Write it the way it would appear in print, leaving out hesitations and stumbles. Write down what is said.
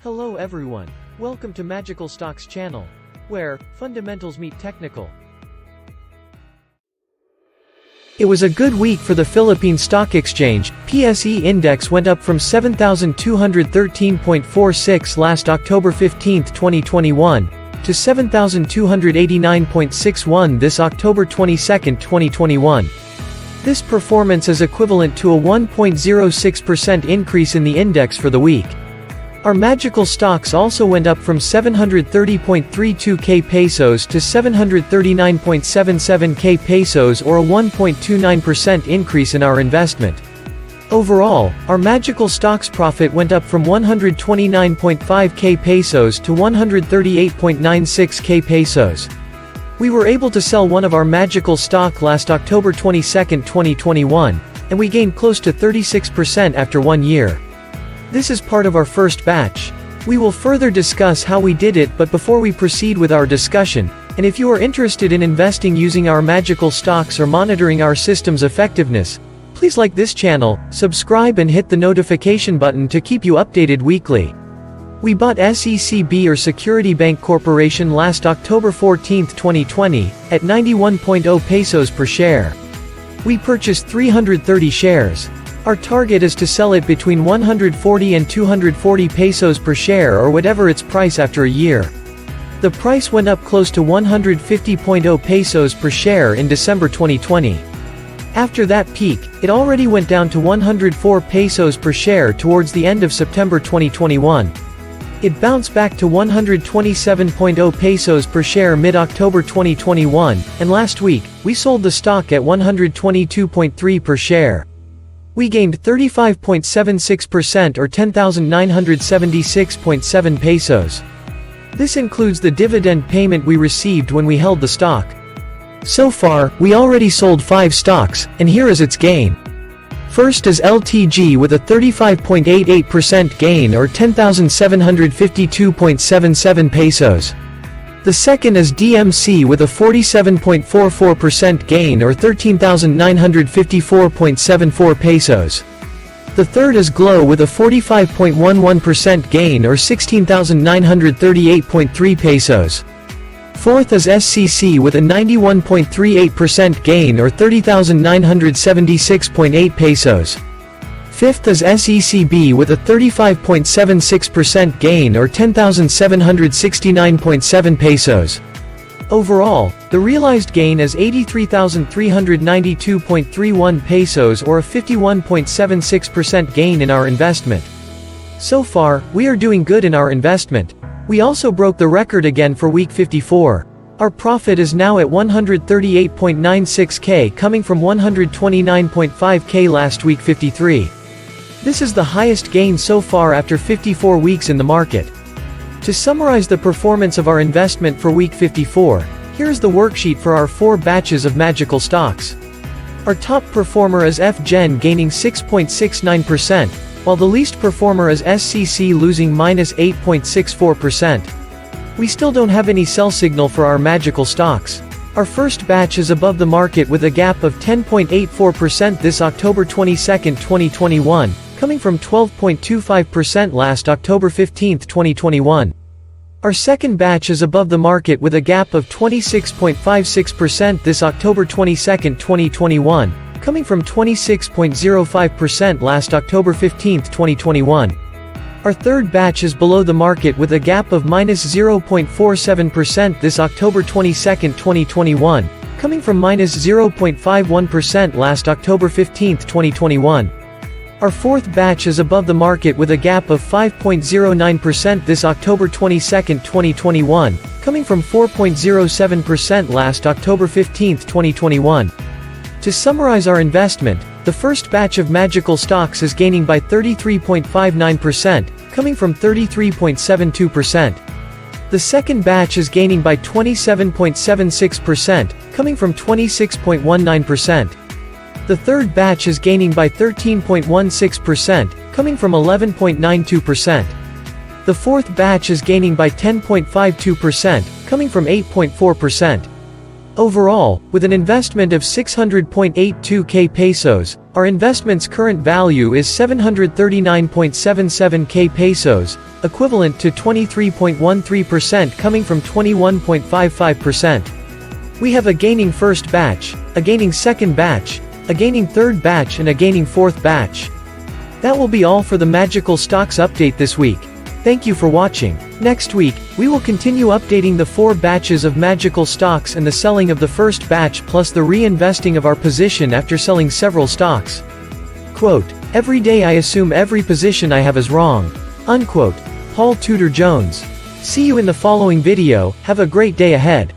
Hello everyone. Welcome to Magical Stocks channel, where fundamentals meet technical. It was a good week for the Philippine Stock Exchange. PSE index went up from 7,213.46 last October 15, 2021, to 7,289.61 this October 22, 2021. This performance is equivalent to a 1.06% increase in the index for the week. Our magical stocks also went up from 730.32k pesos to 739.77k pesos, or a 1.29% increase in our investment. Overall, our magical stocks profit went up from 129.5k pesos to 138.96k pesos. We were able to sell one of our magical stock last October 22, 2021, and we gained close to 36% after 1 year. This is part of our first batch. We will further discuss how we did it, but before we proceed with our discussion, and if you are interested in investing using our magical stocks or monitoring our system's effectiveness, please like this channel, subscribe and hit the notification button to keep you updated weekly. We bought SECB or Security Bank Corporation last October 14, 2020, at 91.0 pesos per share. We purchased 330 shares. Our target is to sell it between 140 and 240 pesos per share, or whatever its price after a year. The price went up close to 150.0 pesos per share in December 2020. After that peak, it already went down to 104 pesos per share towards the end of September 2021. It bounced back to 127.0 pesos per share mid-October 2021, and last week, we sold the stock at 122.3 per share. We gained 35.76%, or 10,976.7 pesos. This includes the dividend payment we received when we held the stock. So far, we already sold 5 stocks, and here is its gain. First is LTG with a 35.88% gain, or 10,752.77 pesos. The second is DMC with a 47.44% gain, or 13,954.74 pesos. The third is Glow with a 45.11% gain, or 16,938.3 pesos. Fourth is SCC with a 91.38% gain, or 30,976.8 pesos. Fifth is SECB with a 35.76% gain, or 10,769.7 pesos. Overall, the realized gain is 83,392.31 pesos, or a 51.76% gain in our investment. So far, we are doing good in our investment. We also broke the record again for week 54. Our profit is now at 138.96k, coming from 129.5k last week 53. This is the highest gain so far after 54 weeks in the market. To summarize the performance of our investment for week 54, here is the worksheet for our 4 batches of magical stocks. Our top performer is FGen gaining 6.69%, while the least performer is SCC losing -8.64%. We still don't have any sell signal for our magical stocks. Our first batch is above the market with a gap of 10.84% this October 22, 2021, coming from 12.25% last October 15, 2021. Our second batch is above the market with a gap of 26.56% this October 22, 2021, coming from 26.05% last October 15, 2021. Our third batch is below the market with a gap of -0.47% this October 22, 2021, coming from -0.51% last October 15, 2021. Our fourth batch is above the market with a gap of 5.09% this October 22, 2021, coming from 4.07% last October 15, 2021. To summarize our investment, the first batch of magical stocks is gaining by 33.59%, coming from 33.72%. The second batch is gaining by 27.76%, coming from 26.19%. The third batch is gaining by 13.16%, coming from 11.92%. The fourth batch is gaining by 10.52%, coming from 8.4%. Overall, with an investment of 600.82k pesos, our investment's current value is 739.77k pesos, equivalent to 23.13% coming from 21.55%. We have a gaining first batch, a gaining second batch, a gaining third batch and a gaining fourth batch. That will be all for the Magical Stocks update this week. Thank you for watching. Next week, we will continue updating the 4 batches of Magical Stocks and the selling of the first batch plus the reinvesting of our position after selling several stocks. Quote, "Every day I assume every position I have is wrong." Unquote. Paul Tudor Jones. See you in the following video, have a great day ahead.